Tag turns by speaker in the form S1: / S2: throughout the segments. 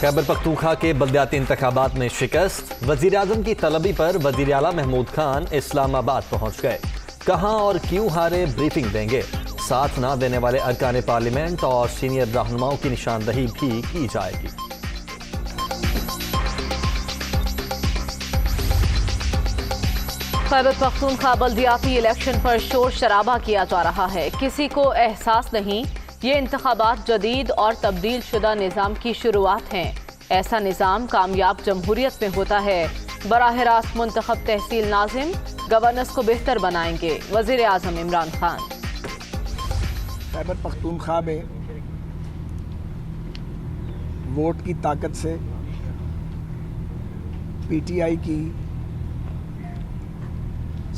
S1: खैबर पख्तूनख्वा के बल्दियाती इंतखाबात में शिकस्त, वजीर आजम की तलबी पर वजीर आला महमूद खान इस्लामाबाद पहुंच गए। कहां और क्यों हारे ब्रीफिंग देंगे। साथ न देने वाले अरकान पार्लियामेंट और सीनियर रहनुमाओं की निशानदही भी की जाएगी।
S2: खैबर पख्तूनख्वा बल्दियाती इलेक्शन पर शोर शराबा किया जा रहा है। किसी को एहसास नहीं, ये इंतखाबात जदीद और तब्दील शुदा निज़ाम की शुरुआत हैं। ऐसा निज़ाम कामयाब जमहूरियत में होता है। बराह रास्त मुंतखब तहसील नाजिम गवर्नेंस को बेहतर बनाएंगे, वज़ीर आज़म इमरान खान।
S3: खैबर पख्तूनख्वा में वोट की ताकत से PTI की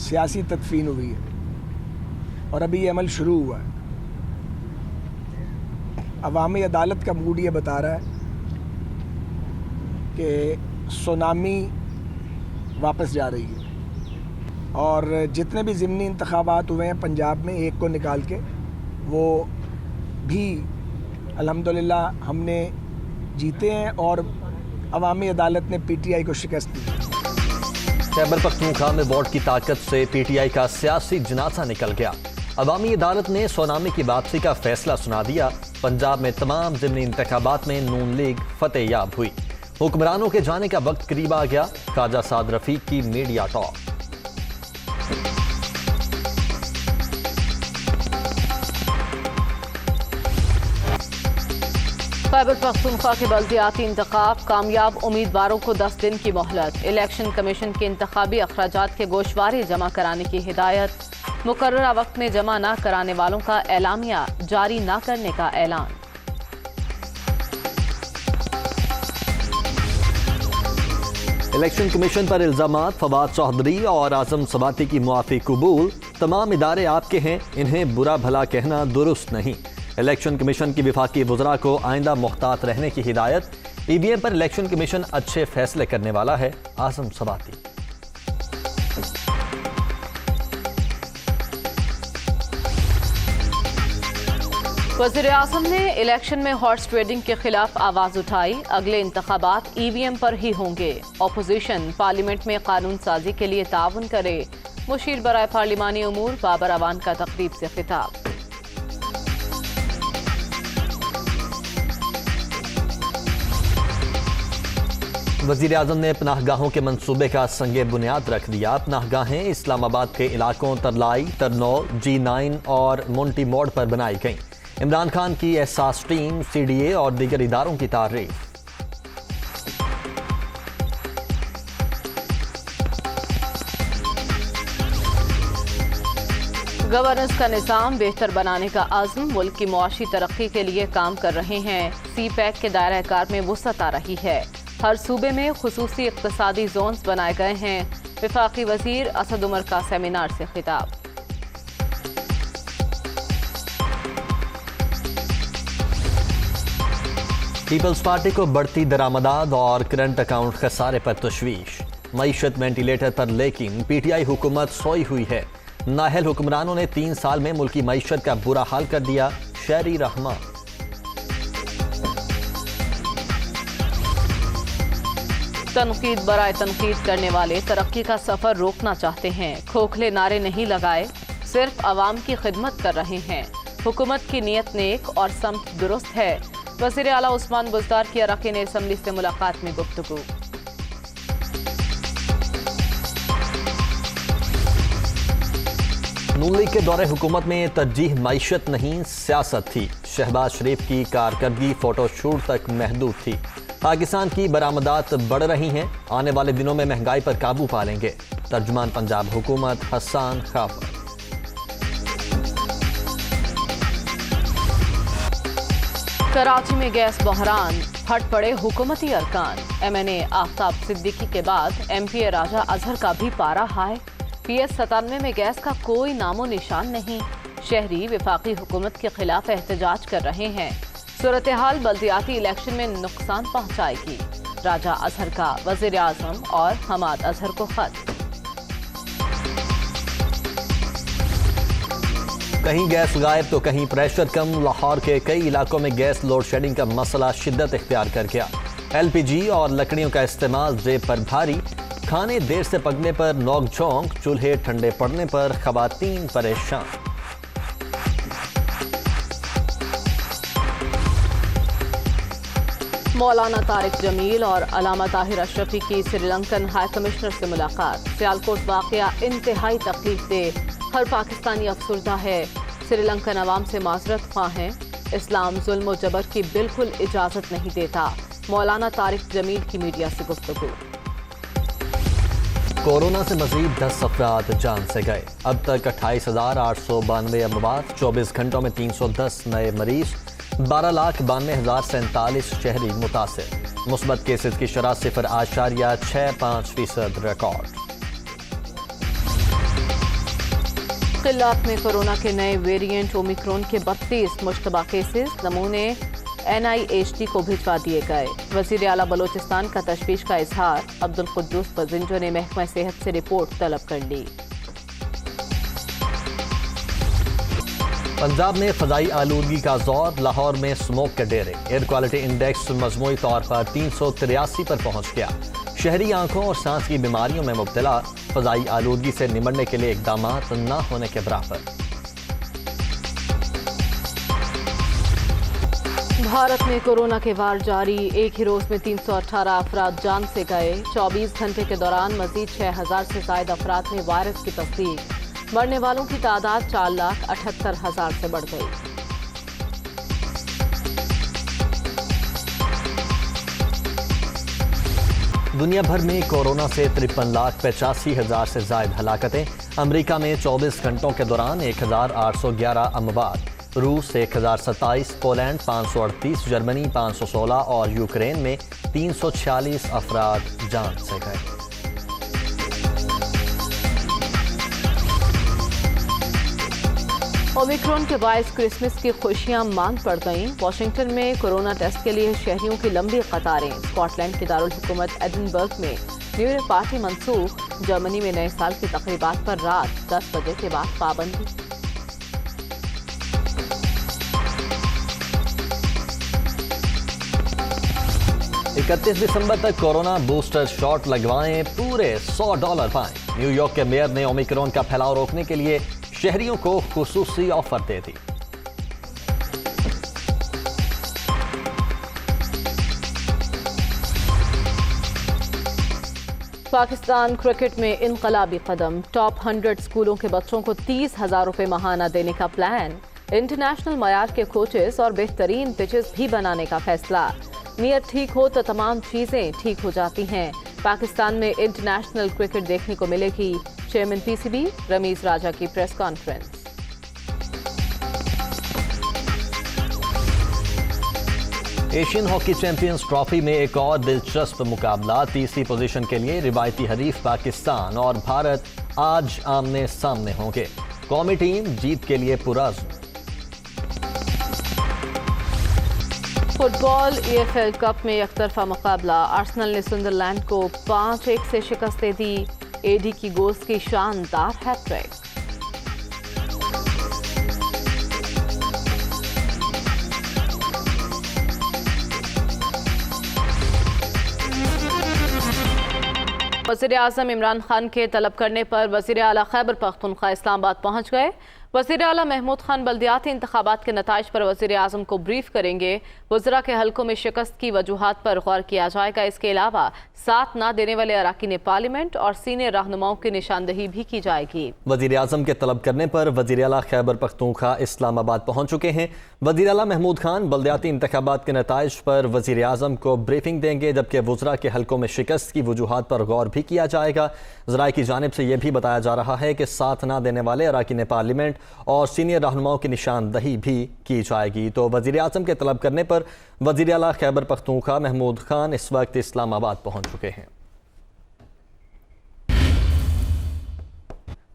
S3: सियासी तदफीन हुई है और अभी ये अमल शुरू हुआ है। अवामी अदालत का मूड ये बता रहा है कि सुनामी वापस जा रही है और जितने भी ज़िमनी इंतखाबात हुए हैं पंजाब में, एक को निकाल के, वो भी अल्हम्दुलिल्लाह हमने जीते हैं और अवामी अदालत ने PTI को शिकस्त दी।
S1: खैबर पख्तूनख्वा में वोट की ताकत से PTI का सियासी जनाजा निकल गया। अवामी अदालत ने सुनामी की वापसी का फैसला सुना दिया। पंजाब में तमाम ज़िमनी इंतखाबात में नून लीग फतेह याब हुई। हुक्मरानों के जाने का वक्त करीब आ गया। ख्वाजा साद रफीक की मीडिया टॉक।
S2: खैबर पख्तूनख्वा के बल्दियाती इंतखाब, कामयाब उम्मीदवारों को 10 दिन की मोहलत। इलेक्शन कमीशन के इंतखाबी अखराजात के गोशवारे जमा कराने की हिदायत। मुकर्ररा वक्त में जमा न कराने वालों का एलामिया जारी न करने का ऐलान।
S1: इलेक्शन कमीशन पर इल्जामात, फवाद चौधरी और आजम सबाती की मुआफी कबूल। तमाम इदारे आपके हैं, इन्हें बुरा भला कहना दुरुस्त नहीं। इलेक्शन कमीशन की विफाकी वज़रा को आइंदा मुहतात रहने की हिदायत। EVM पर इलेक्शन कमीशन अच्छे फैसले करने वाला है, आजम सबाती।
S2: वज़ीर आज़म ने इलेक्शन में हॉर्स ट्रेडिंग के खिलाफ आवाज़ उठाई। अगले इंतखाबात EVM पर ही होंगे। अपोजिशन पार्लियामेंट में कानून साजी के लिए ताउन करे। मुशीर बराए पार्लिमानी उमूर बाबर अवान का तकरीब से खिताब।
S1: वज़ीर आज़म ने पनाहगाहों के मंसूबे का संगे बुनियाद रख दिया। पनाहगाहें इस्लामाबाद के इलाकों तरलाई, तरनौल, G9 और मुंटी मोड़ पर बनाई गईं। इमरान खान की एहसास टीम, CDA और दीगर इदारों की तारीफ।
S2: गवर्नेंस का निज़ाम बेहतर बनाने का आज़म, मुल्क की मुआशी तरक्की के लिए काम कर रहे हैं। CPEC के दायरा कार में वुसअत आ रही है। हर सूबे में खुसूसी इक़्तिसादी जोन्स बनाए गए हैं। वफाकी वज़ीर असद उमर का सेमिनार से खिताब।
S1: पीपल्स पार्टी को बढ़ती दरामदाद और करंट अकाउंट खसारे पर तशवीश। मईशत वेंटिलेटर पर, लेकिन PTI हुकूमत सोई हुई है। नाहल हुक्मरानों ने 3 साल में मुल्की मईशत का बुरा हाल कर दिया। शहरी रहमा।
S2: तनकीद बराए तनकीद करने वाले तरक्की का सफर रोकना चाहते हैं। खोखले नारे नहीं लगाए, सिर्फ आवाम की खिदमत कर रहे हैं। हुकूमत की नीयत नेक और समत दुरुस्त है। वज़ीर आला उस्मान बुज़दार की अरकान असम्बली से मुलाकात में गुफ्तगू।
S1: नून लीग के दौरे हुकूमत में तरजीह मईशत नहीं सियासत थी। शहबाज शरीफ की कारकर्दगी फोटोशूट तक महदूद थी। पाकिस्तान की बरामदात बढ़ रही हैं, आने वाले दिनों में महंगाई पर काबू पा लेंगे। तर्जुमान पंजाब हुकूमत हसन खाफर।
S2: कराची में गैस बहरान, फट पड़े हुकूमती अरकान। MNA आफ्ताब सिद्दीकी के बाद MPA राजा अजहर का भी पारा हाय। PS 97 में गैस का कोई नामो निशान नहीं। शहरी वफाकी हुकूमत के खिलाफ एहतजाज कर रहे हैं। सूरत हाल बल्दियाती इलेक्शन में नुकसान पहुंचाएगी। राजा अजहर का वज़ीर आज़म और हमाद अजहर को खत।
S1: कहीं गैस गायब तो कहीं प्रेशर कम। लाहौर के कई इलाकों में गैस लोड शेडिंग का मसला शिद्दत इख्तियार कर गया। LPG اور لکڑیوں کا استعمال جیب پر بھاری، کھانے دیر سے پکنے پر نوک جھونک، چولہے ٹھنڈے پڑنے پر خواتین پریشان۔
S2: مولانا طارق جمیل اور علامہ طاہر اشرفی کی سری لنکن ہائی کمشنر سے ملاقات۔ سیالکوٹ واقعہ انتہائی تکلیف دہ، ہر پاکستانی افسردہ ہے، سری لنکن عوام سے معذرت خواہ ہیں، اسلام ظلم و جبر کی بالکل اجازت نہیں دیتا، مولانا طارق جمیل کی میڈیا سے گفتگو۔
S1: کورونا سے مزید 10 افراد جان سے گئے، اب تک 28,892 اموات، 24 گھنٹوں میں 310 نئے مریض، 12,92,047 شہری متاثر، مثبت کیسز کی شرح 0.65% ریکارڈ۔
S2: قلات میں کورونا کے نئے ویریئنٹ اومیکرون کے 32 مشتبہ کیسز، نمونے NIHD کو بھجوا دیے گئے۔ وزیر اعلیٰ بلوچستان کا تشویش کا اظہار، عبدالقدوس بزنجو نے محکمہ صحت سے رپورٹ طلب کر لی۔
S1: پنجاب میں فضائی آلودگی کا زور، لاہور میں اسموک کے ڈیرے، ایئر کوالٹی انڈیکس مجموعی طور پر 383 پر پہنچ گیا، شہری آنکھوں اور سانس کی بیماریوں میں مبتلا، فضائی آلودگی سے نمٹنے کے لیے اقدامات نہ ہونے کے برابر۔
S2: بھارت میں کورونا کے وار جاری، ایک ہی روز میں 318 افراد جان سے گئے، 24 گھنٹے کے دوران مزید 6,000 سے زائد افراد میں وائرس کی تصدیق، مرنے والوں کی تعداد 4,78,000 سے بڑھ گئی۔
S1: دنیا بھر میں کورونا سے 53,85,000 سے زائد ہلاکتیں، امریکہ میں 24 گھنٹوں کے دوران 1,811 اموات، روس 1,027، پولینڈ 538، جرمنی 516 اور یوکرین میں 346 افراد جان سے گئے۔
S2: اومیکرون کے باعث کرسمس کی خوشیاں ماند پڑ گئیں، واشنگٹن میں کورونا ٹیسٹ کے لیے شہریوں کی لمبی قطاریں، اسکاٹ لینڈ کے دارالحکومت ایڈنبرگ میں نیو ایئر پارٹی منسوخ، جرمنی میں نئے سال کی تقریبات پر رات 10 بجے کے بعد پابندی۔
S1: 31 دسمبر تک کورونا بوسٹر شاٹ لگوائیں، پورے $100 پائیں، نیو یارک کے میئر نے اومیکرون کا پھیلاؤ روکنے کے لیے شہریوں کو خصوصی آفر دے دی۔
S2: پاکستان کرکٹ میں انقلابی قدم، ٹاپ 100 اسکولوں کے بچوں کو 30,000 روپے ماہانہ دینے کا پلان، انٹرنیشنل معیار کے کوچز اور بہترین پچز بھی بنانے کا فیصلہ۔ نیت ٹھیک ہو تو تمام چیزیں ٹھیک ہو جاتی ہیں، پاکستان میں انٹرنیشنل کرکٹ دیکھنے کو ملے گی، چیئرمین PCB رمیز راجہ کی press conference.
S1: Asian hockey champions trophy میں ایک اور دلچسپ مقابلہ، تیسری پوزیشن کے لیے روایتی حریف پاکستان اور بھارت آج آمنے سامنے ہوں گے، قومی ٹیم جیت کے لیے پرعزم۔
S2: فٹ بال EFL کپ میں یک طرفہ مقابلہ، آرسنل نے سندرلینڈ کو 5-1 سے شکست دے دی، AD کی گولز کی شاندار ہیٹ ٹرک۔ وزیر اعظم عمران خان کے طلب کرنے پر وزیر اعلیٰ خیبر پختونخوا اسلام آباد پہنچ گئے۔ وزیر اعلیٰ محمود خان بلدیاتی انتخابات کے نتائج پر وزیر اعظم کو بریف کریں گے، وزراء کے حلقوں میں شکست کی وجوہات پر غور کیا جائے گا، اس کے علاوہ ساتھ نہ دینے والے اراکین پارلیمنٹ اور سینئر رہنماؤں کی نشاندہی بھی کی جائے گی۔
S1: وزیر اعظم کے طلب کرنے پر وزیر اعلیٰ خیبر پختونخوا اسلام آباد پہنچ چکے ہیں۔ وزیر اعلیٰ محمود خان بلدیاتی انتخابات کے نتائج پر وزیر اعظم کو بریفنگ دیں گے، جبکہ وزراء کے حلقوں میں شکست کی وجوہات پر غور بھی کیا جائے گا۔ ذرائع کی جانب سے یہ بھی بتایا جا رہا ہے کہ ساتھ نہ دینے والے اراکین پارلیمنٹ اور سینئر رہنماؤں کی نشاندہی بھی کی جائے گی۔ تو وزیر اعظم کے طلب کرنے پر وزیر اعلیٰ خیبر پختونخوا محمود خان اس وقت اسلام آباد پہنچ چکے ہیں۔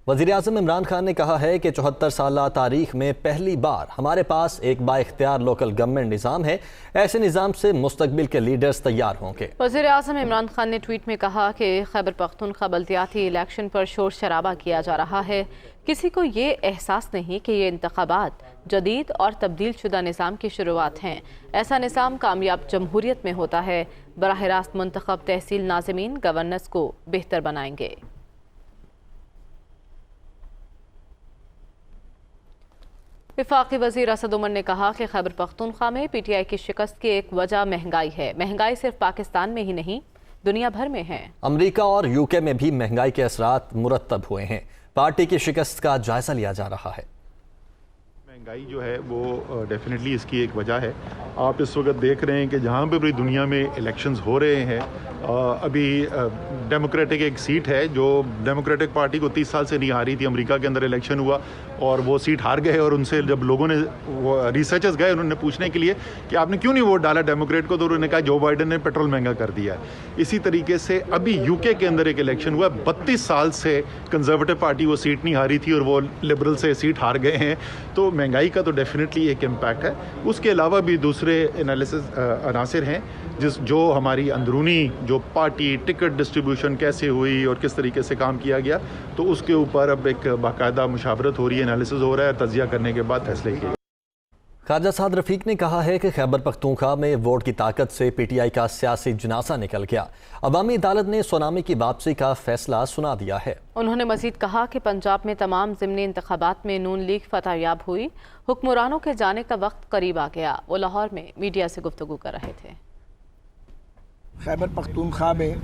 S1: वज़ीर-ए-आज़म इमरान खान ने कहा है कि 74 साल तारीख में पहली बार हमारे पास एक बाइख्तियार लोकल गवर्नमेंट निज़ाम है। ऐसे निज़ाम से मुस्तकबिल के लीडर्स तैयार होंगे।
S2: वज़ीर-ए-आज़म इमरान खान ने ट्वीट में कहा कि खैबर पख्तूनख्वा बल्दियाती इलेक्शन पर शोर शराबा किया जा रहा है। किसी को ये एहसास नहीं कि ये इंतखाबात जदीद और तब्दील शुदा निज़ाम की शुरुआत हैं। ऐसा निज़ाम कामयाब जमहूरियत में होता है। बराह रास्त मुंतखब तहसील नाज़िमीन गवर्नेंस को बेहतर बनाएंगे। वफाकी वज़ीर असद उमर ने कहा कि खैबर पख्तूनख्वा में PTI की शिकस्त की एक वजह महंगाई है। महंगाई सिर्फ पाकिस्तान में ही नहीं दुनिया भर में है।
S1: अमेरिका और UK में भी महंगाई के असरात मुरतब हुए हैं। पार्टी की शिकस्त का जायजा लिया जा रहा है।
S4: महंगाई जो है वो डेफिनेटली इसकी एक वजह है। आप इस वक्त देख रहे हैं कि जहाँ पे पूरी दुनिया में इलेक्शंस हो रहे हैं, अभी डेमोक्रेटिक एक सीट है जो डेमोक्रेटिक पार्टी को 30 साल से नहीं हारी थी। अमेरिका के अंदर इलेक्शन हुआ और वो सीट हार गए, और उनसे जब लोगों ने वो रिसर्चर्स गए उन्होंने पूछने के लिए कि आपने क्यों नहीं वोट डाला डेमोक्रेट को, तो उन्होंने कहा जो बाइडन ने पेट्रोल महंगा कर दिया है। इसी तरीके से अभी UK के अंदर एक इलेक्शन हुआ, 32 साल से कंजर्वेटिव पार्टी वो सीट नहीं हारी थी और वो लिबरल से सीट हार गए हैं। तो महंगाई का तो डेफिनेटली एक इम्पैक्ट है। उसके अलावा भी दूसरे एनालिसिस अनासिर हैं जो हमारी अंदरूनी जो पार्टी टिकट डिस्ट्रीब्यूशन कैसे हुई और किस तरीके से काम किया गया, तो उसके ऊपर अब एक बाकायदा मुशावरत हो रही है, एनालिसिस हो रहा है, तजिया करने के बाद फैसले किए।
S1: ख्वाजा साद रफीक ने कहा है कि खैबर पख्तूनख्वा में वोट की ताकत से PTI का सियासी जनासा निकल गया। अवामी अदालत ने सुनामी की वापसी का फैसला सुना दिया है। उन्होंने
S2: मजीद कहा कि पंजाब में तमाम ज़िमनी इंतखाबात में नून लीग फतहयाब हुई। हुक्मरानों के जाने का वक्त करीब आ गया। वो लाहौर में मीडिया से गुफ्तगू कर रहे थे।
S3: खैबर पख्तूनख्वा में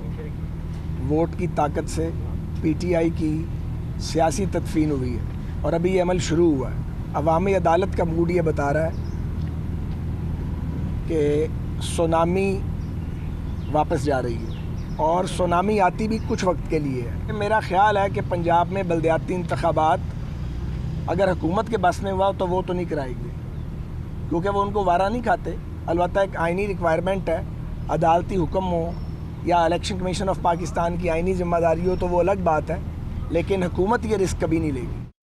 S3: वोट की ताकत से PTI की सियासी तदफीन हुई है और अभी ये अमल शुरू हुआ है। अवामी अदालत का मूड ये बता रहा है कि सुनामी वापस जा रही है और सुनामी आती भी कुछ वक्त के लिए है। मेरा ख्याल है कि पंजाब में बल्दियाती इंतखाबात अगर हुकूमत के बस में हुआ तो वो तो नहीं कराएगी, क्योंकि वो उनको वारा नहीं खाते। अलबत्ता एक आइनी रिक्वायरमेंट है, अदालती हुक्म हो या इलेक्शन कमीशन ऑफ पाकिस्तान की आइनी जिम्मेदारी हो तो वो अलग बात है, लेकिन हुकूमत ये रिस्क कभी नहीं लेगी।